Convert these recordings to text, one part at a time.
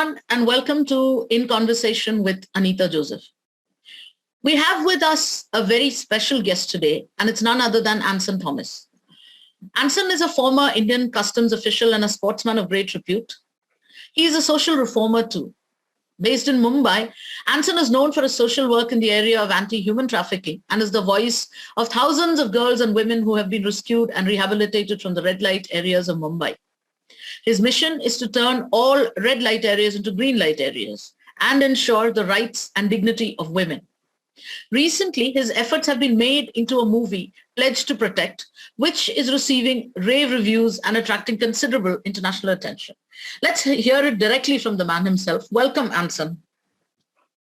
everyone, and welcome to In Conversation with Anita Joseph. We have with us a very special guest today, and it's none other than Anson Thomas. Anson is a former Indian customs official and a sportsman of great repute. He is a social reformer too. Based in Mumbai, Anson is known for his social work in the area of anti-human trafficking and is the voice of thousands of girls and women who have been rescued and rehabilitated from the red light areas of Mumbai. His mission is to turn all red light areas into green light areas and ensure the rights and dignity of women. Recently, his efforts have been made into a movie, Pledge to Protect, which is receiving rave reviews and attracting considerable international attention. Let's hear it directly from the man himself. Welcome, Anson.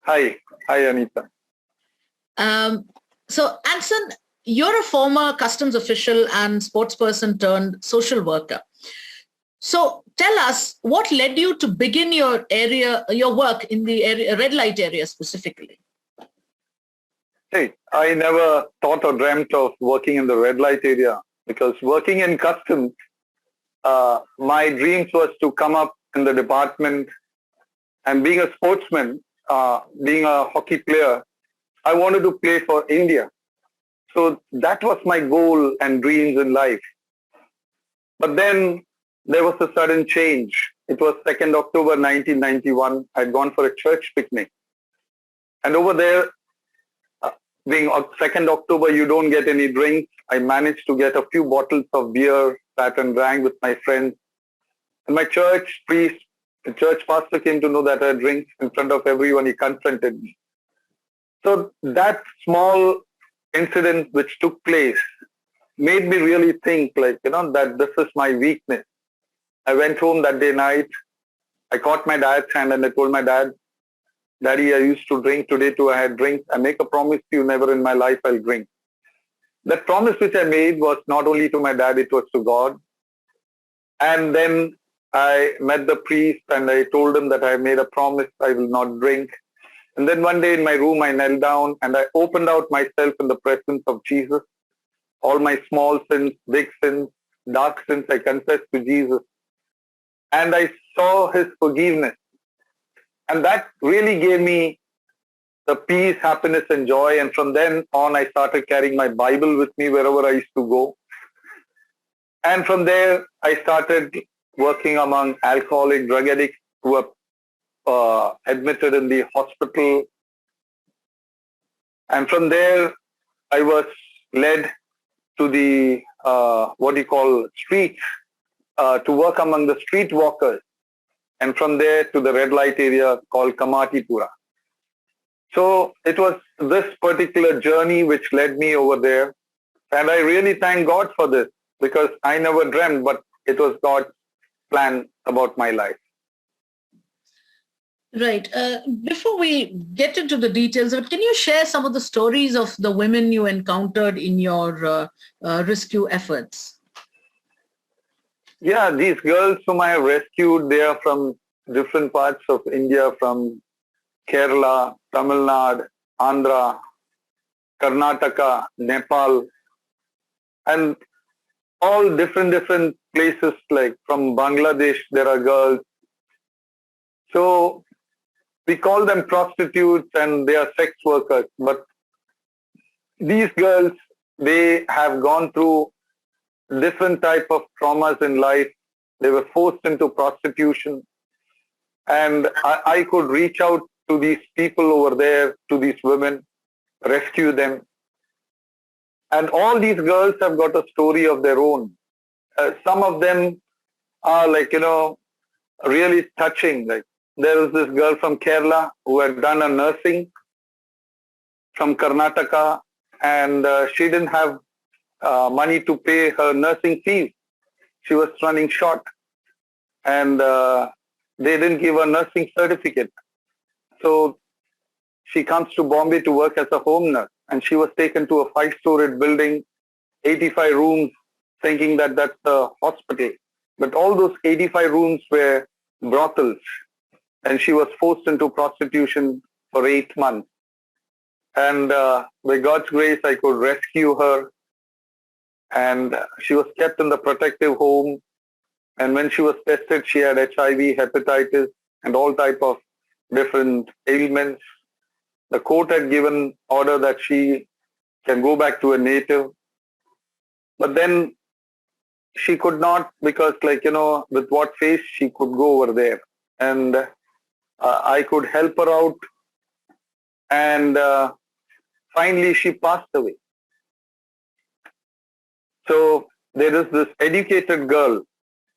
Hi, Anita. So, Anson, you're a former customs official and sportsperson turned social worker. So tell us, what led you to begin your work in the red light area specifically? Hey, I never thought or dreamt of working in the red light area because working in customs, my dreams was to come up in the department, and being a sportsman, being a hockey player, I wanted to play for India. So that was my goal and dreams in life. But then there was a sudden change. It was 2nd October 1991. I'd gone for a church picnic. And over there, being 2nd October, you don't get any drinks. I managed to get a few bottles of beer, sat and drank with my friends. And my church priest, the church pastor came to know that I had drinks in front of everyone. He confronted me. So that small incident which took place made me really think that this is my weakness. I went home that day night. I caught my dad's hand and I told my dad, Daddy, I used to drink. Today too I had drinks. I make a promise to you, never in my life I'll drink. That promise which I made was not only to my dad, it was to God. And then I met the priest and I told him that I made a promise I will not drink. And then one day in my room I knelt down and I opened out myself in the presence of Jesus. All my small sins, big sins, dark sins, I confessed to Jesus. And I saw his forgiveness. And that really gave me the peace, happiness, and joy. And from then on, I started carrying my Bible with me wherever I used to go. And from there, I started working among alcoholic, drug addicts who were admitted in the hospital. And from there, I was led to the, streets, to work among the street walkers, and from there to the red light area called Kamatipura. So it was this particular journey which led me over there, and I really thank God for this because I never dreamt, but it was God's plan about my life. Right. Before we get into the details, can you share some of the stories of the women you encountered in your rescue efforts? Yeah, these girls whom I have rescued, they are from different parts of India, from Kerala, Tamil Nadu, Andhra, Karnataka, Nepal, and all different places, like from Bangladesh, there are girls. So we call them prostitutes and they are sex workers, but these girls, they have gone through different type of traumas in life. They were forced into prostitution. And I could reach out to these people over there, to these women, rescue them. And all these girls have got a story of their own. Some of them are really touching. Like there was this girl from Kerala who had done a nursing from Karnataka, and she didn't have money to pay her nursing fees. She was running short, and they didn't give her nursing certificate. So she comes to Bombay to work as a home nurse, and she was taken to a 5-storied building, 85 rooms, thinking that that's a hospital. But all those 85 rooms were brothels, and she was forced into prostitution for 8 months. And by God's grace, I could rescue her. And she was kept in the protective home. And when she was tested, she had HIV, hepatitis, and all type of different ailments. The court had given order that she can go back to a native, but then she could not, because with what face she could go over there. And I could help her out, and finally she passed away. So there is this educated girl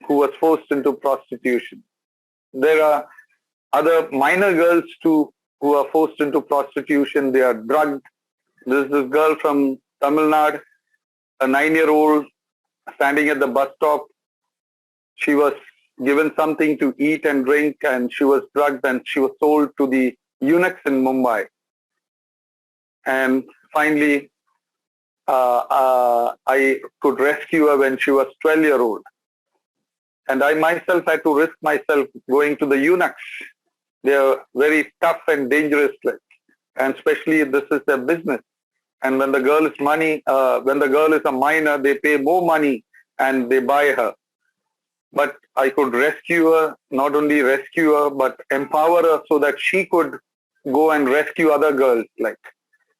who was forced into prostitution. There are other minor girls too who are forced into prostitution. They are drugged. There's this girl from Tamil Nadu, a 9-year-old, standing at the bus stop. She was given something to eat and drink, and she was drugged, and she was sold to the eunuchs in Mumbai. And finally, I could rescue her when she was 12-year-old. And I myself had to risk myself going to the eunuchs. They are very tough and dangerous, and especially this is their business. And when the girl is a minor, they pay more money and they buy her. But I could rescue her, not only rescue her, but empower her so that she could go and rescue other girls,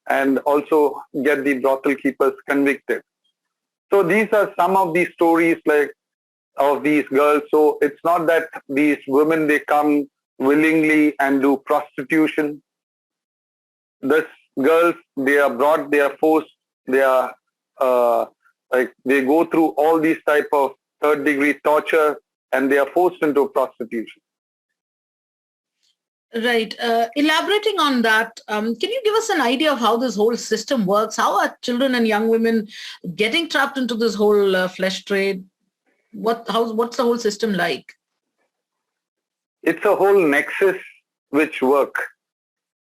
and also get the brothel keepers convicted. So these are some of these stories of these girls. So it's not that these women, they come willingly and do prostitution. These girls, they are brought, they are forced, they are they go through all these type of third-degree torture, and they are forced into prostitution. Right. Elaborating on that, can you give us an idea of how this whole system works? How are children and young women getting trapped into this whole flesh trade? What's the whole system like? It's a whole nexus which work.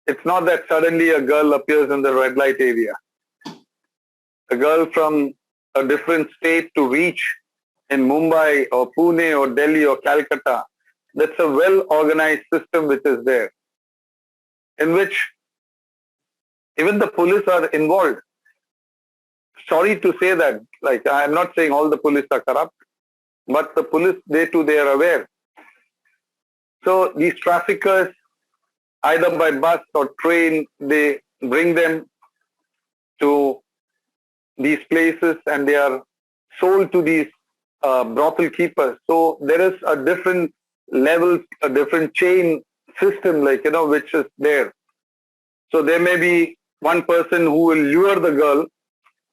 It's not that suddenly a girl appears in the red light area. A girl from a different state to reach in Mumbai or Pune or Delhi or Calcutta, that's a well-organized system which is there, in which even the police are involved. Sorry to say that, I'm not saying all the police are corrupt, but the police, they are aware. So these traffickers, either by bus or train, they bring them to these places and they are sold to these brothel keepers. So there is a different level, a different chain system, which is there. So there may be one person who will lure the girl,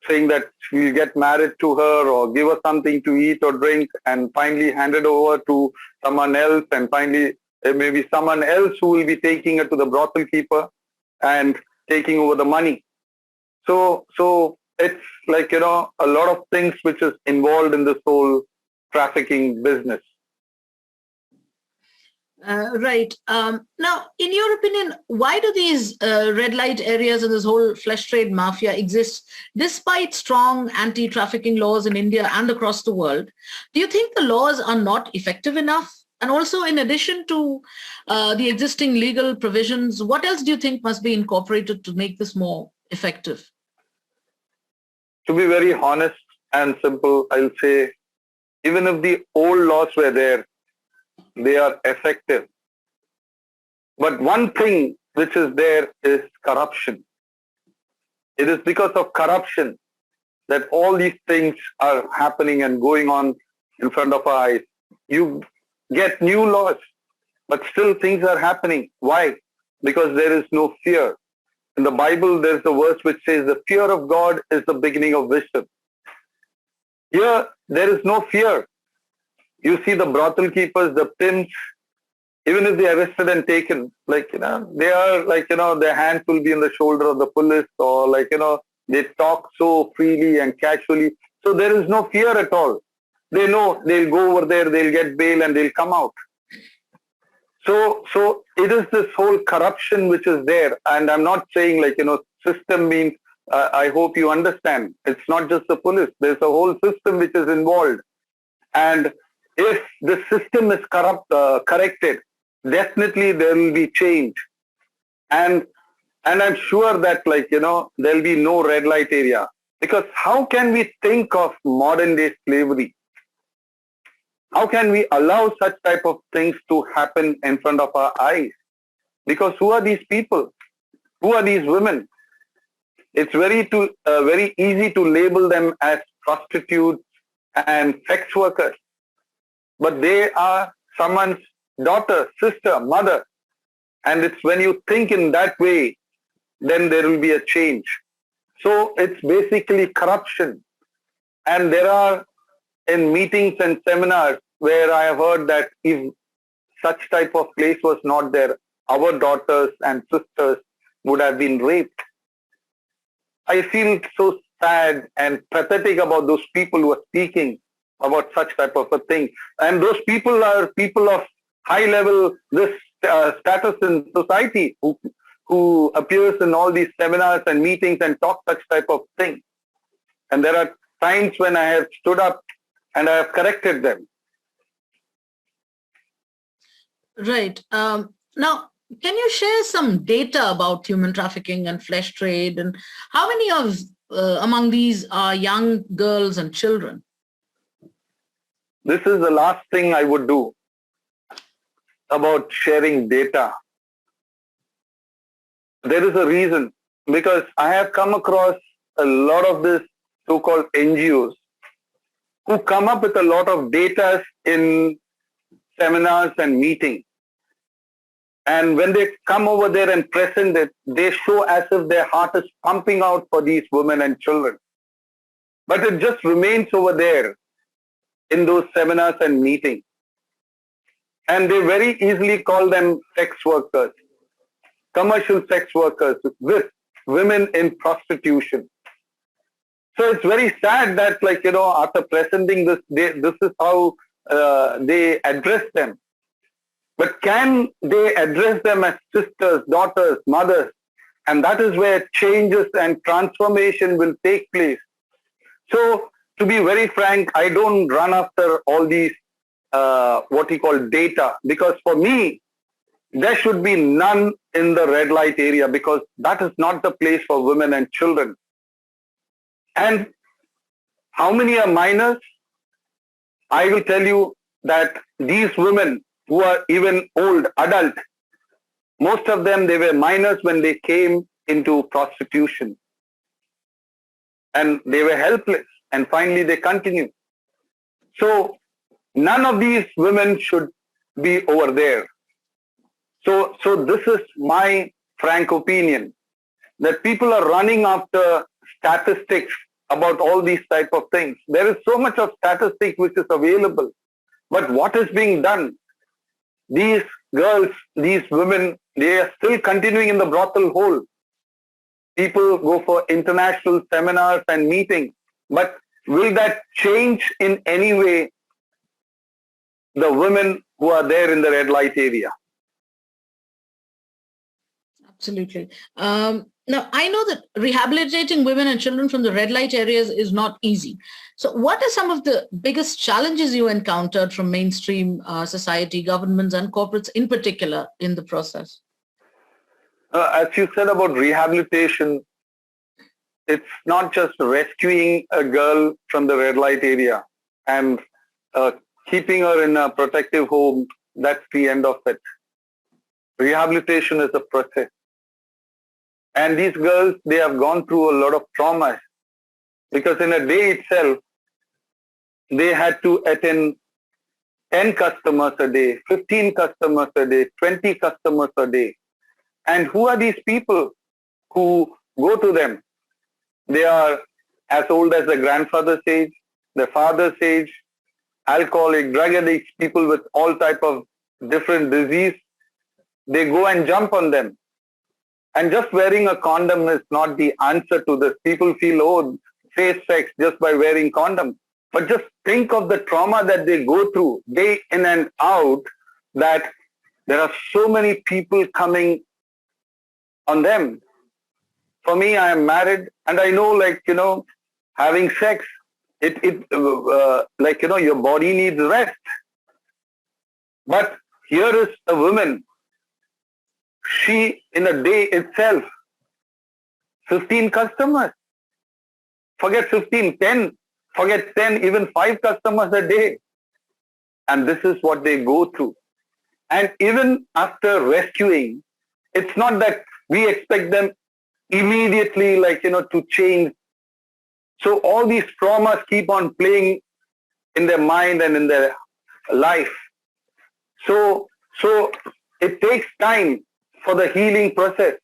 saying that we'll get married to her or give her something to eat or drink, and finally hand it over to someone else, and finally there may be someone else who will be taking her to the brothel keeper and taking over the money. So it's a lot of things which is involved in this whole trafficking business. Right. Now, in your opinion, why do these red light areas and this whole flesh trade mafia exist despite strong anti-trafficking laws in India and across the world? Do you think the laws are not effective enough? And also, in addition to the existing legal provisions, what else do you think must be incorporated to make this more effective? To be very honest and simple, I'll say, even if the old laws were there, they are effective. But one thing which is there is corruption. It is because of corruption that all these things are happening and going on in front of our eyes. You get new laws, but still things are happening. Why? Because there is no fear. In the Bible, there's a verse which says, the fear of God is the beginning of wisdom. Here, there is no fear. You see the brothel keepers, the pimps, even if they are arrested and taken, they are their hands will be on the shoulder of the police, or they talk so freely and casually. So there is no fear at all. They know they'll go over there, they'll get bail and they'll come out. So it is this whole corruption which is there. And I'm not saying system means, I hope you understand. It's not just the police. There's a whole system which is involved. And if the system is corrected, definitely there will be change. And I'm sure that there'll be no red light area. Because how can we think of modern day slavery? How can we allow such type of things to happen in front of our eyes? Because who are these people? Who are these women? It's very easy to label them as prostitutes and sex workers, but they are someone's daughter, sister, mother. And it's when you think in that way, then there will be a change. So it's basically corruption. And there are in meetings and seminars where I have heard that if such type of place was not there, our daughters and sisters would have been raped. I feel so sad and pathetic about those people who are speaking about such type of a thing. And those people are people of high level status in society who appears in all these seminars and meetings and talk such type of thing. And there are times when I have stood up and I have corrected them. Right. Now, can you share some data about human trafficking and flesh trade, and how many of among these are young girls and children? This is the last thing I would do about sharing data. There is a reason, because I have come across a lot of this so-called NGOs who come up with a lot of data in seminars and meetings. And when they come over there and present it, they show as if their heart is pumping out for these women and children. But it just remains over there in those seminars and meetings. And they very easily call them sex workers, commercial sex workers with women in prostitution. So it's very sad that, after presenting this, this is how they address them. But can they address them as sisters, daughters, mothers? And that is where changes and transformation will take place. So to be very frank, I don't run after all these, what we call data, because for me, there should be none in the red light area, because that is not the place for women and children. And how many are minors? I will tell you that these women who are even old, adult, most of them, they were minors when they came into prostitution. And they were helpless. And finally, they continue. So none of these women should be over there. So this is my frank opinion, that people are running after statistics about all these type of things. There is so much of statistics which is available. But what is being done? These girls, these women, they are still continuing in the brothel hole. People go for international seminars and meetings. But will that change in any way the women who are there in the red light area? Absolutely. Now, I know that rehabilitating women and children from the red light areas is not easy. So what are some of the biggest challenges you encountered from mainstream society, governments, and corporates in particular in the process? As you said about rehabilitation, it's not just rescuing a girl from the red light area and keeping her in a protective home. That's the end of it. Rehabilitation is a process. And these girls, they have gone through a lot of traumas, because in a day itself, they had to attend 10 customers a day, 15 customers a day, 20 customers a day. And who are these people who go to them? They are as old as their grandfather's age, their father's age, alcoholic, drug addicts, people with all type of different disease. They go and jump on them. And just wearing a condom is not the answer to this. People feel, oh, safe sex just by wearing condom. But just think of the trauma that they go through day in and out, that there are so many people coming on them. For me, I am married, and I know, having sex, your body needs rest. But here is a woman. She, in a day itself, 15 customers. Forget 15, 10. Forget 10, even 5 customers a day. and this is what they go through. And even after rescuing, it's not that we expect them immediately, to change. So all these traumas keep on playing in their mind and in their life. So it takes time for the healing process.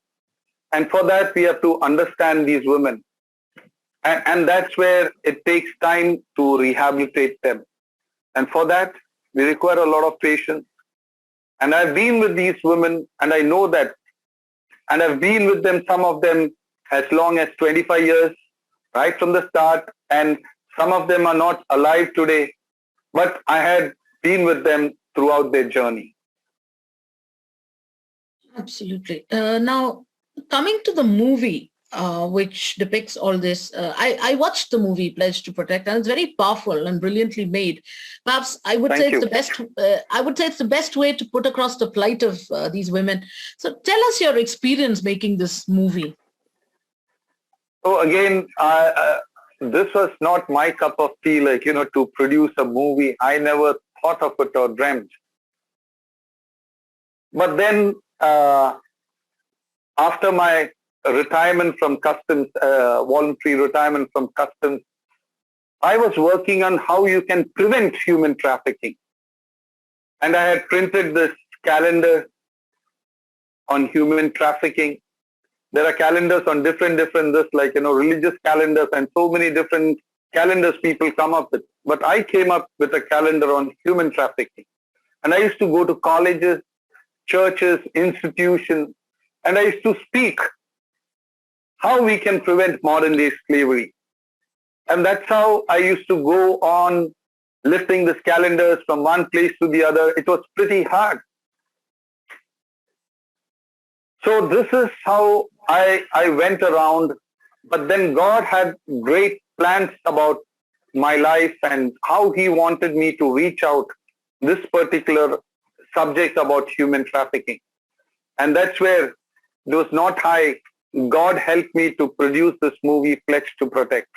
And for that, we have to understand these women. And that's where it takes time to rehabilitate them. And for that, we require a lot of patience. And I've been with these women, and I know that. And I've been with them, some of them as long as 25 years, right from the start. And some of them are not alive today. But I had been with them throughout their journey. Absolutely. Now, coming to the movie, which depicts all this, I watched the movie Pledge to Protect, and it's very powerful and brilliantly made. Perhaps I would say it's the best. I would say it's the best way to put across the plight of these women. So, tell us your experience making this movie. So again, this was not my cup of tea, to produce a movie. I never thought of it or dreamt. But then, after my retirement from customs, voluntary retirement from customs, I was working on how you can prevent human trafficking. And I had printed this calendar on human trafficking. There are calendars on different religious calendars, and so many different calendars people come up with. But I came up with a calendar on human trafficking. And I used to go to colleges, churches, institutions, and I used to speak how we can prevent modern day slavery. And that's how I used to go on lifting these calendars from one place to the other. It was pretty hard. So this is how I went around, but then God had great plans about my life and how He wanted me to reach out this particular subject about human trafficking. And that's where it was not God helped me to produce this movie, Pledge to Protect,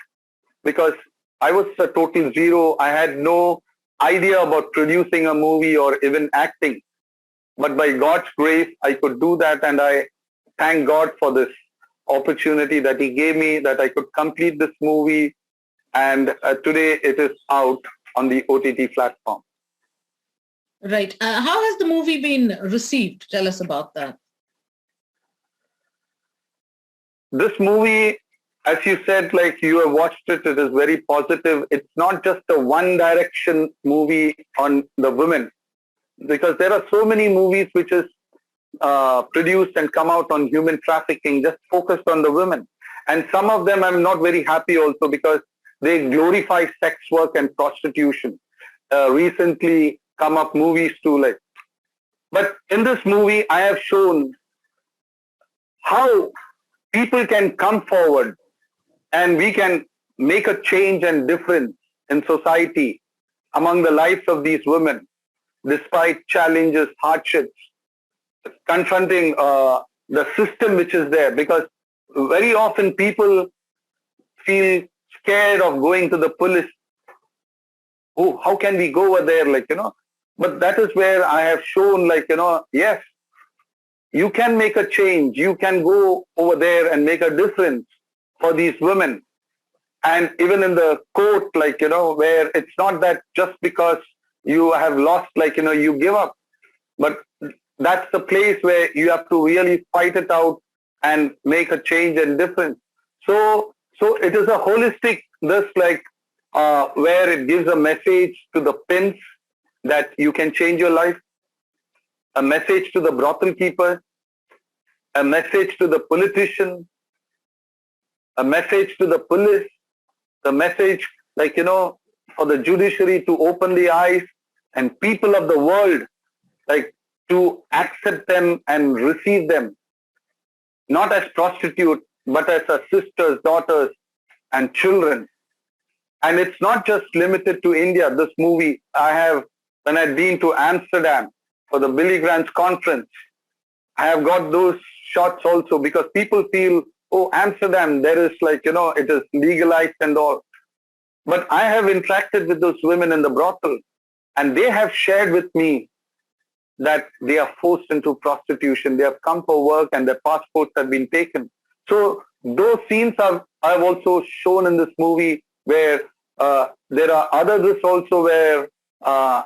because I was a total zero. I had no idea about producing a movie or even acting. But by God's grace, I could do that, and I thank God for this opportunity that He gave me, that I could complete this movie, and today it is out on the OTT platform. Right. How has the movie been received? Tell us about that. This movie, as you said, you have watched it, it is very positive. It's not just a one direction movie on the women, because there are so many movies which is produced and come out on human trafficking, just focused on the women. And some of them I'm not very happy also, because they glorify sex work and prostitution. Recently come up movies too, But in this movie, I have shown how people can come forward and we can make a change and difference in society among the lives of these women, despite challenges, hardships, confronting the system which is there. Because very often people feel scared of going to the police. Oh, how can we go over there? But that is where I have shown, yes, you can make a change. You can go over there and make a difference for these women. And even in the court, where it's not that just because you have lost, you give up. But that's the place where you have to really fight it out and make a change and difference. So it is a holistic, where it gives a message to the pimps that you can change your life, a message to the brothel keeper, a message to the politician, a message to the police, the message, for the judiciary to open the eyes and people of the world, to accept them and receive them, not as prostitutes, but as our sisters, daughters, and children. And it's not just limited to India. This movie, when I'd been to Amsterdam for the Billy Grant's conference, I have got those shots also, because people feel, oh, Amsterdam, there is it is legalized and all. But I have interacted with those women in the brothel, And they have shared with me that they are forced into prostitution. They have come for work and their passports have been taken. So those scenes I've also shown in this movie, where there are others also where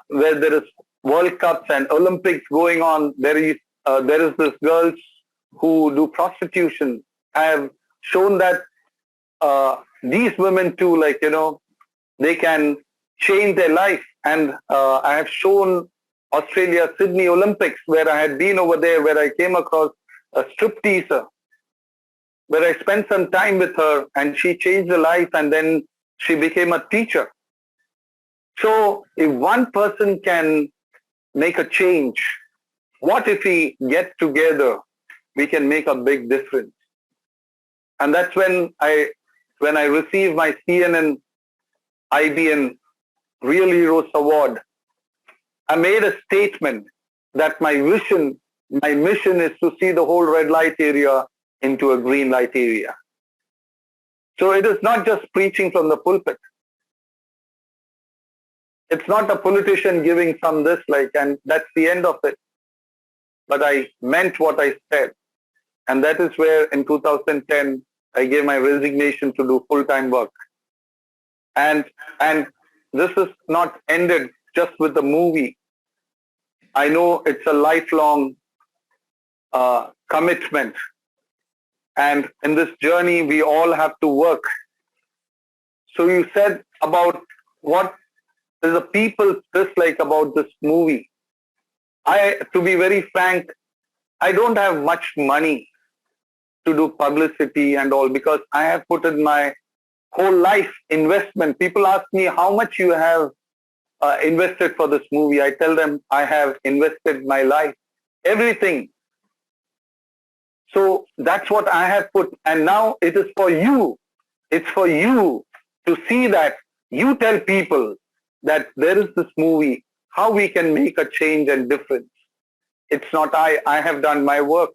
there is World Cups and Olympics going on. There is this girls who do prostitution. I have shown that these women too, like, they can change their life. And I have shown Australia Sydney Olympics, where I had been over there, where I came across a stripteaser, where I spent some time with her, and she changed her life, and then she became a teacher. So if one person can make a change, what if we get together? We can make a big difference. And that's when I received my CNN IBN Real Heroes Award. I made a statement that my mission is to see the whole red light area into a green light area. So it is not just preaching from the pulpit. It's not a politician giving some this, and that's the end of it. But I meant what I said. And that is where in 2010, I gave my resignation to do full-time work. And this is not ended just with the movie. I know it's a lifelong commitment. And in this journey, we all have to work. So you said about what is the people's dislike about this movie. To be very frank, I don't have much money to do publicity and all, because I have put in my whole life investment. People ask me how much you have invested for this movie. I tell them I have invested my life, everything. So that's what I have put. And now it is for you. It's for you to see that you tell people that there is this movie, how we can make a change and difference. It's not I have done my work.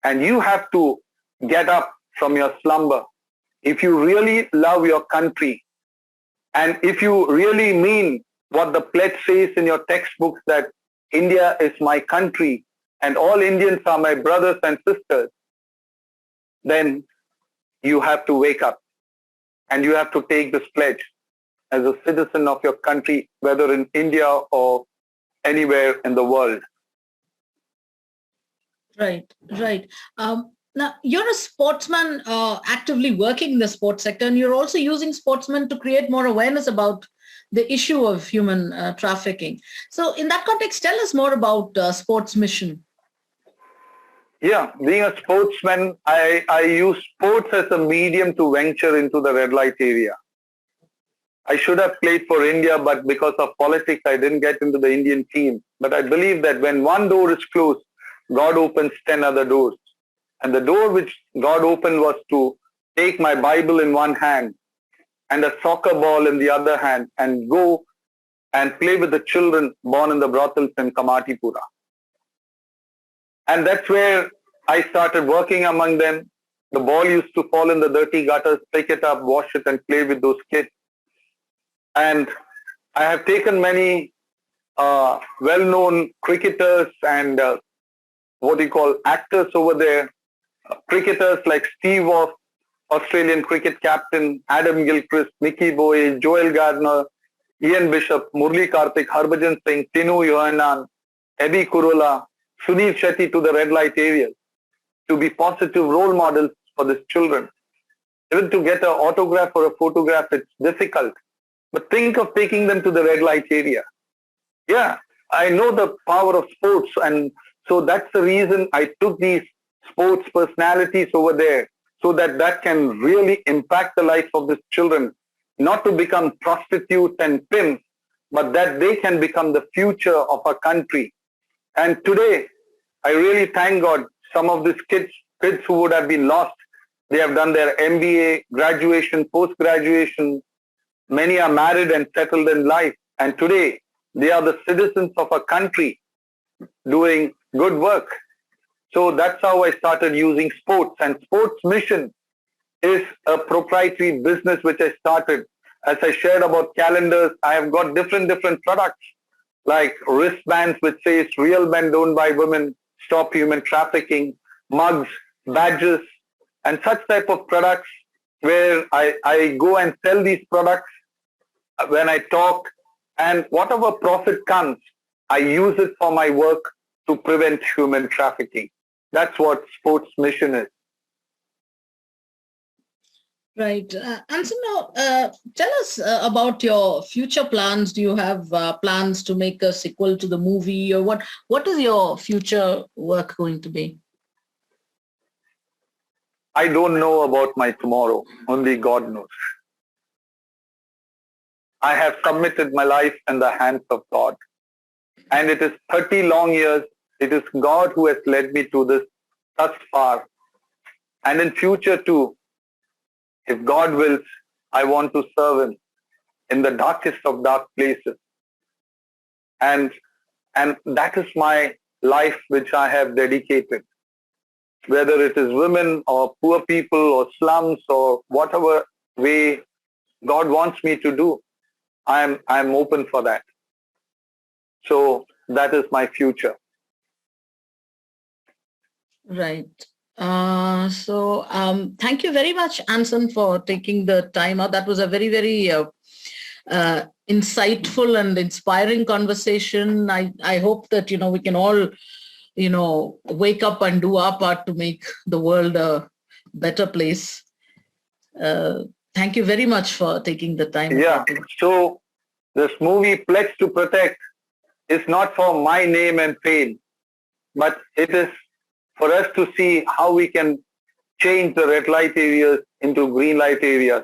And you have to get up from your slumber. If you really love your country, and if you really mean what the pledge says in your textbooks, that India is my country and all Indians are my brothers and sisters, then you have to wake up and you have to take this pledge as a citizen of your country, whether in India or anywhere in the world. Right. Now, you're a sportsman actively working in the sports sector, and you're also using sportsmen to create more awareness about the issue of human trafficking. So in that context, tell us more about Sports Mission. Yeah, being a sportsman, I use sports as a medium to venture into the red light area. I should have played for India, but because of politics, I didn't get into the Indian team. But I believe that when one door is closed, God opens 10 other doors. And the door which God opened was to take my Bible in one hand and a soccer ball in the other hand and go and play with the children born in the brothels in Kamatipura. And that's where I started working among them. The ball used to fall in the dirty gutters, pick it up, wash it, and play with those kids. And I have taken many well-known cricketers and actors over there. Cricketers like Steve Waugh, Australian cricket captain, Adam Gilchrist, Mickey Bowie, Joel Gardner, Ian Bishop, Murli Karthik, Harbhajan Singh, Tinu Yohanan, Eddie Kurula, Sunil Shetty to the red light areas to be positive role models for these children. Even to get an autograph or a photograph, it's difficult. But think of taking them to the red light area. Yeah, I know the power of sports, and so that's the reason I took these sports personalities over there, so that can really impact the life of these children, not to become prostitutes and pimps, but that they can become the future of our country. And today, I really thank God, some of these kids who would have been lost, they have done their MBA, graduation, post-graduation. Many are married and settled in life. And today, they are the citizens of a country doing good work. So that's how I started using sports. And Sports Mission is a proprietary business which I started. As I shared about calendars, I have got different products. like wristbands which says real men don't buy women, stop human trafficking, mugs, badges, and such type of products where I go and sell these products when I talk, and whatever profit comes, I use it for my work to prevent human trafficking. That's what sports mission is. Right. Anson, now tell us about your future plans. Do you have plans to make a sequel to the movie, or what is your future work going to be? I don't know about my tomorrow. Only God knows. I have submitted my life in the hands of God. And it is 30 long years. It is God who has led me to this thus far. And in future too, if God wills, I want to serve Him in the darkest of dark places. And that is my life which I have dedicated. Whether it is women or poor people or slums or whatever way God wants me to do, I'm open for that. So that is my future. Right. Thank you very much, Anson, for taking the time out. That was a very, very insightful and inspiring conversation. I hope that, we can all, wake up and do our part to make the world a better place. Thank you very much for taking the time. Yeah. So this movie, Pledge to Protect, is not for my name and fame, but it is for us to see how we can change the red light areas into green light areas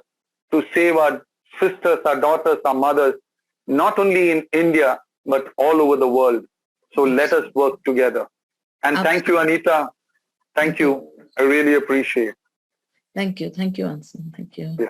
to save our sisters, our daughters, our mothers, not only in India, but all over the world. So let us work together. And thank you, Anita. Thank you. I really appreciate it. Thank you. Thank you, Anson. Thank you. Yeah.